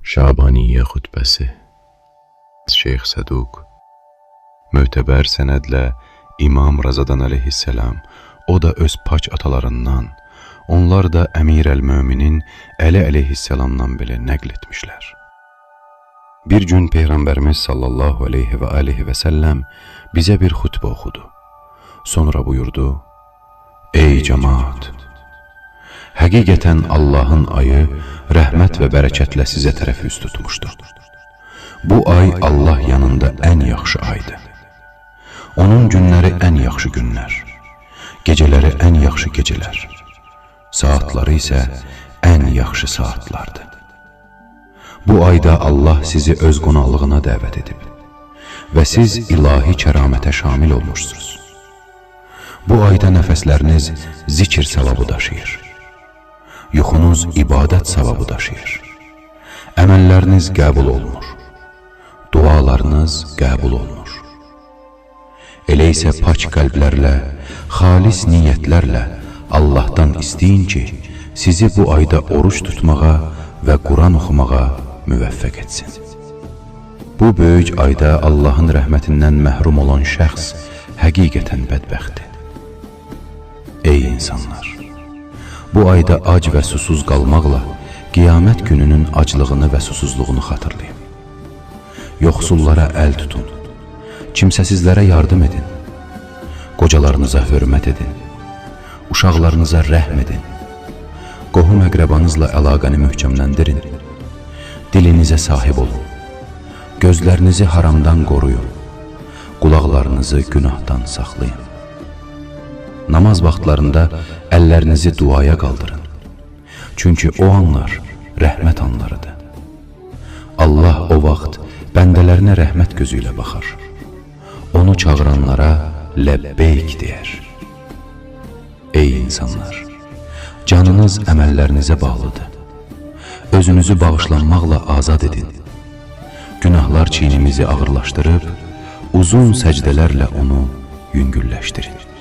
Şabaniyyə xutbəsi Şeyx Səduq Mötəbər sənədlə İmam Razadan əleyhisselam, o da öz pak atalarından, onlar da Əmir əl-Möminin Əli əleyhisselamdan belə nəql etmişlər. Bir gün Peyğəmbərimiz sallallahu aleyhi və aleyhi və səlləm bizə bir xutbə oxudu. Sonra buyurdu: Ey cəmaat! Həqiqətən Allahın ayı rəhmət və bərəkətlə sizə tərəf üst tutmuşdur. Bu ay Allah yanında ən yaxşı aydır. Onun günləri ən yaxşı günlər, gecələri ən yaxşı gecələr, saatları isə ən yaxşı saatlardır. Bu ayda Allah sizi öz qonaqlığına dəvət edib və siz ilahi kəramətə şamil olmuşsunuz. Bu ayda nəfəsləriniz zikr savabı daşıyır. Yuxunuz ibadət savabı daşıyır. Əməlləriniz qəbul olunur. Dualarınız qəbul olunur. Elə isə pak qəlblərlə, xalis niyyətlərlə Allahdan istəyin ki, sizi bu ayda oruç tutmağa və Quran oxumağa müvəffəq etsin. Bu böyük ayda Allahın rəhmətindən məhrum olan şəxs həqiqətən bədbəxtdir. Ey insanlar! Bu ayda ac və susuz qalmaqla qiyamət gününün aclığını və susuzluğunu xatırlayın. Yoxsullara əl tutun, kimsəsizlərə yardım edin, qocalarınıza hörmət edin, uşaqlarınıza rəhm edin, qohum əqrəbanızla əlaqəni möhkəmləndirin, dilinizə sahib olun, gözlərinizi haramdan qoruyun, qulaqlarınızı günahdan saxlayın. Namaz vaxtlarında əllərinizi duaya qaldırın. Çünki o anlar rəhmət anlarıdır. Allah o vaxt bəndələrinə rəhmət gözü ilə baxar. Onu çağıranlara ləbbeyk deyər. Ey insanlar! Canınız əməllərinizə bağlıdır. Özünüzü bağışlanmaqla azad edin. Günahlar çiynimizi ağırlaşdırıb, uzun səcdələrlə onu yüngülləşdirin.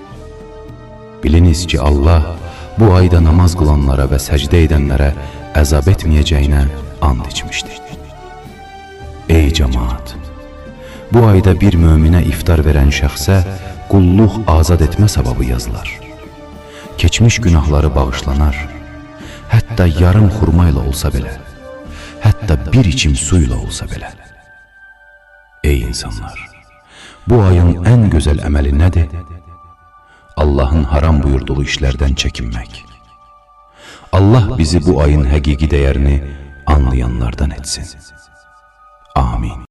Biliniz ki, Allah bu ayda namaz qılanlara və səcdə edənlərə əzab etməyəcəyinə and içmişdir. Ey cəmaat! Bu ayda bir möminə iftar verən şəxsə qulluq azad etmə savabı yazılar. Keçmiş günahları bağışlanar, hətta yarım xurma ilə olsa belə, hətta bir içim su ilə olsa belə. Ey insanlar! Bu ayın ən gözəl əməli nədir? Allahın haram buyurduğu işlərdən çəkinmək. Allah bizi bu ayın həqiqi dəyərini anlayanlardan etsin. Amin.